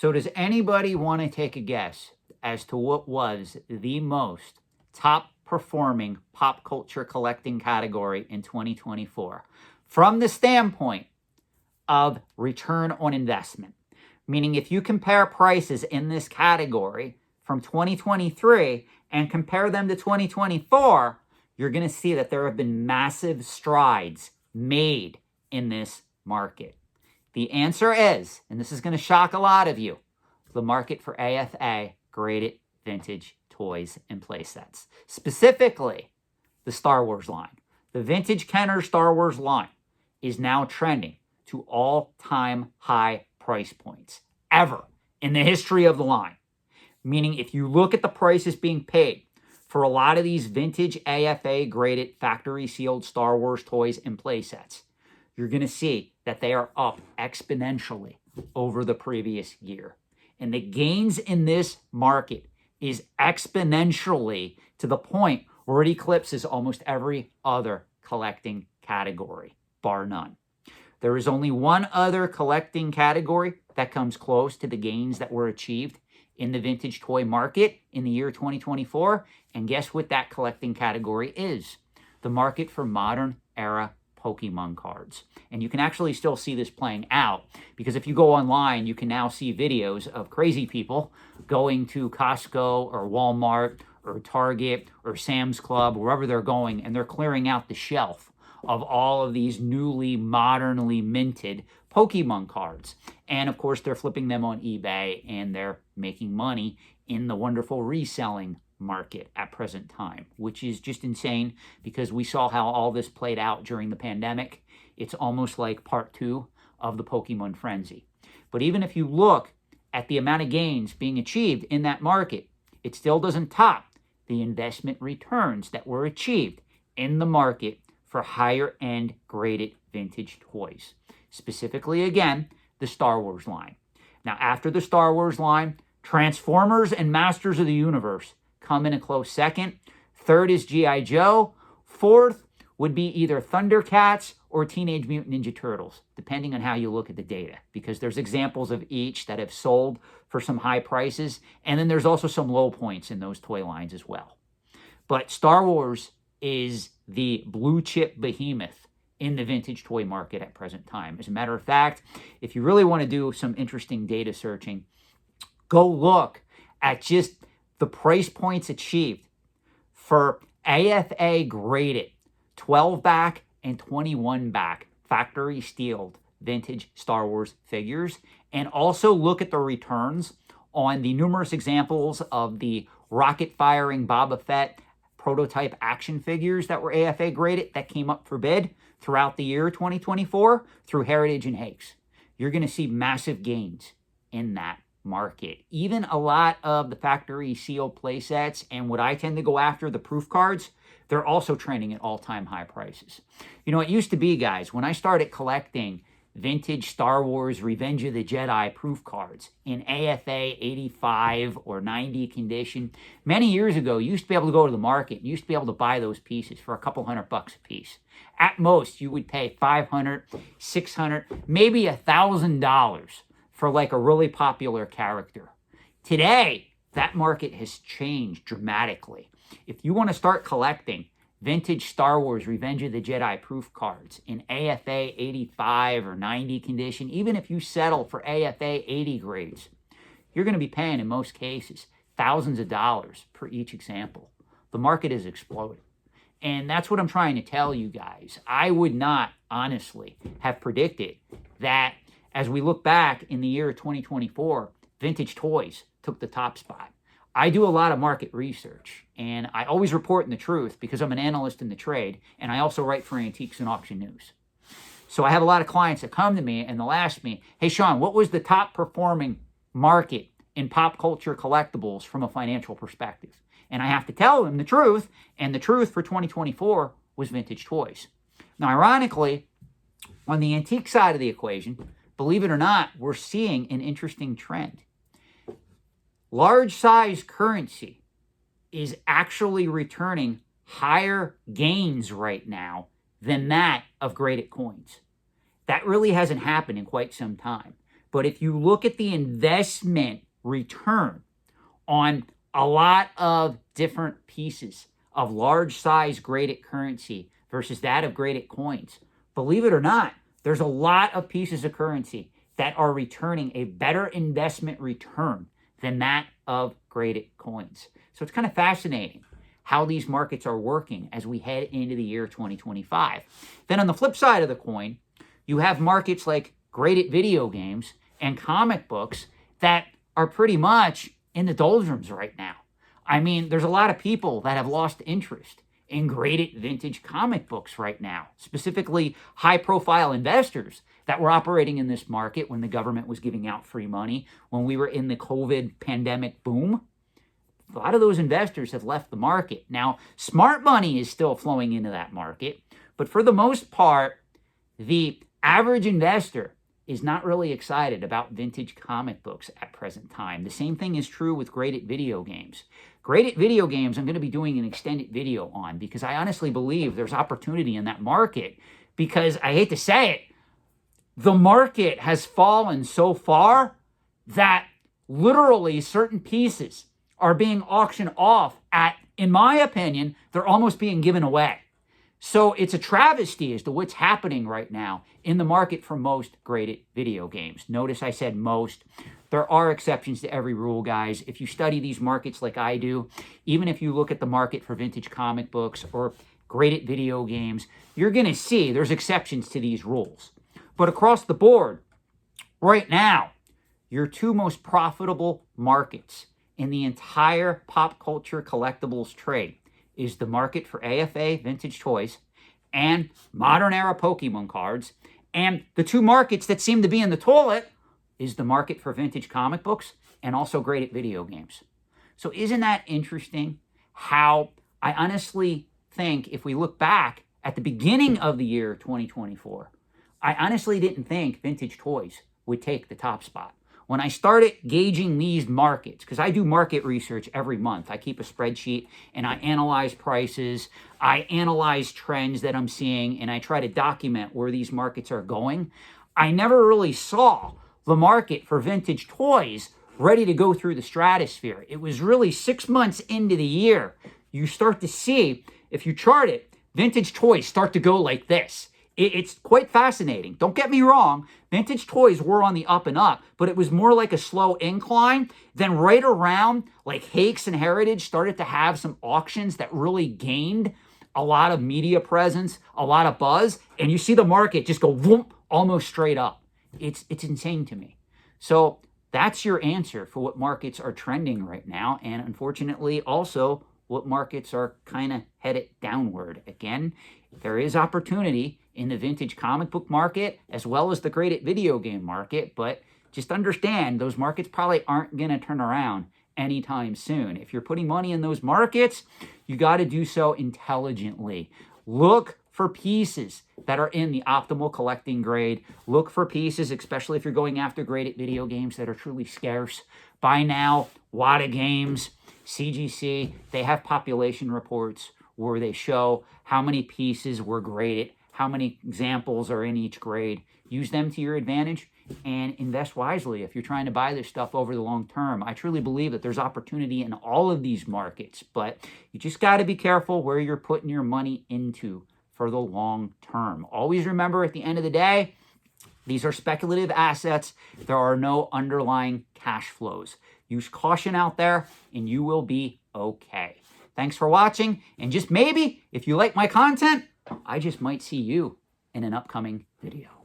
So does anybody want to take a guess as to what was the most top performing pop culture collecting category in 2024 from the standpoint of return on investment? Meaning if you compare prices in this category from 2023 and compare them to 2024, you're going to see that there have been massive strides made in this market. The answer is, and this is going to shock a lot of you, the market for AFA graded vintage toys and playsets. Specifically, the Star Wars line. The vintage Kenner Star Wars line is now trending to all-time high price points ever in the history of the line. Meaning if you look at the prices being paid for a lot of these vintage AFA graded factory sealed Star Wars toys and playsets, you're going to see that they are up exponentially over the previous year. And the gains in this market is exponentially to the point where it eclipses almost every other collecting category, bar none. There is only one other collecting category that comes close to the gains that were achieved in the vintage toy market in the year 2024. And guess what that collecting category is? The market for modern era Pokemon cards. And you can actually still see this playing out because if you go online, you can now see videos of crazy people going to Costco or Walmart or Target or Sam's Club, wherever they're going, and they're clearing out the shelf of all of these newly, modernly minted Pokemon cards. And of course, they're flipping them on eBay and they're making money in the wonderful reselling market at present time, which is just insane because we saw how all this played out during the pandemic. It's almost like part 2 of the Pokemon frenzy. But even if you look at the amount of gains being achieved in that market, it still doesn't top the investment returns that were achieved in the market for higher end graded vintage toys. Specifically, again, the Star Wars line. Now, after the Star Wars line, Transformers and Masters of the Universe come in a close second. Third is G.I. Joe. Fourth would be either Thundercats or Teenage Mutant Ninja Turtles, depending on how you look at the data, because there's examples of each that have sold for some high prices, and then there's also some low points in those toy lines as well. But Star Wars is the blue chip behemoth in the vintage toy market at present time. As a matter of fact, if you really want to do some interesting data searching, go look at just the price points achieved for AFA graded 12 back and 21 back factory steeled vintage Star Wars figures, and also look at the returns on the numerous examples of the rocket firing Boba Fett prototype action figures that were AFA graded that came up for bid throughout the year 2024 through Heritage and Hakes. You're going to see massive gains in that market. Even a lot of the factory sealed playsets and what I tend to go after, the proof cards, they're also trending at all-time high prices. You know, it used to be, guys, when I started collecting vintage Star Wars Revenge of the Jedi proof cards in AFA 85 or 90 condition, many years ago, you used to be able to go to the market. You used to be able to buy those pieces for a couple $100 a piece. At most, you would pay $500, $600, maybe $1,000 for like a really popular character. Today, that market has changed dramatically. If you want to start collecting vintage Star Wars Revenge of the Jedi proof cards in AFA 85 or 90 condition, even if you settle for AFA 80 grades, you're going to be paying, in most cases, thousands of dollars per each example. The market is exploding. And that's what I'm trying to tell you guys. I would not, honestly, have predicted that as we look back in the year 2024, vintage toys took the top spot. I do a lot of market research, and I always report in the truth because I'm an analyst in the trade, and I also write for Antiques and Auction News. So I have a lot of clients that come to me and they'll ask me, hey, Sean, what was the top performing market in pop culture collectibles from a financial perspective? And I have to tell them the truth, and the truth for 2024 was vintage toys. Now, ironically, on the antique side of the equation, believe it or not, we're seeing an interesting trend. Large size currency is actually returning higher gains right now than that of graded coins. That really hasn't happened in quite some time. But if you look at the investment return on a lot of different pieces of large size graded currency versus that of graded coins, believe it or not, there's a lot of pieces of currency that are returning a better investment return than that of graded coins. So it's kind of fascinating how these markets are working as we head into the year 2025. Then on the flip side of the coin, you have markets like graded video games and comic books that are pretty much in the doldrums right now. I mean, there's a lot of people that have lost interest in graded vintage comic books right now, specifically high-profile investors that were operating in this market when the government was giving out free money, when we were in the COVID pandemic boom. A lot of those investors have left the market. Now, smart money is still flowing into that market, but for the most part, the average investor is not really excited about vintage comic books at present time. The same thing is true with graded video games. Graded video games I'm going to be doing an extended video on because I honestly believe there's opportunity in that market because, I hate to say it, the market has fallen so far that literally certain pieces are being auctioned off at, in my opinion, they're almost being given away. So it's a travesty as to what's happening right now in the market for most graded video games. Notice I said most. There are exceptions to every rule, guys. If you study these markets like I do, even if you look at the market for vintage comic books or graded video games, you're going to see there's exceptions to these rules. But across the board, right now, your two most profitable markets in the entire pop culture collectibles trade is the market for AFA vintage toys and modern era Pokemon cards. And the two markets that seem to be in the toilet is the market for vintage comic books and also graded video games. So isn't that interesting how I honestly think if we look back at the beginning of the year 2024, I honestly didn't think vintage toys would take the top spot. When I started gauging these markets, because I do market research every month, I keep a spreadsheet and I analyze prices, I analyze trends that I'm seeing, and I try to document where these markets are going. I never really saw the market for vintage toys ready to go through the stratosphere. It was really 6 months into the year, you start to see, if you chart it, vintage toys start to go like this. It's quite fascinating. Don't get me wrong. Vintage toys were on the up and up, but it was more like a slow incline. Then right around, like Hakes and Heritage started to have some auctions that really gained a lot of media presence, a lot of buzz, and you see the market just go whoop, almost straight up. It's insane to me. So that's your answer for what markets are trending right now, and unfortunately also what markets are kind of headed downward. Again, there is opportunity in the vintage comic book market as well as the graded video game market, but just understand those markets probably aren't going to turn around anytime soon. If you're putting money in those markets, you got to do so intelligently. Look for pieces that are in the optimal collecting grade. Look for pieces, especially if you're going after graded video games, that are truly scarce. Buy now, Wada Games, CGC, they have population reports where they show how many pieces were graded, how many examples are in each grade. Use them to your advantage and invest wisely if you're trying to buy this stuff over the long term. I truly believe that there's opportunity in all of these markets, but you just got to be careful where you're putting your money into for the long term. Always remember, at the end of the day, these are speculative assets. There are no underlying cash flows. Use caution out there and you will be okay. Thanks for watching, and just maybe, if you like my content, I just might see you in an upcoming video.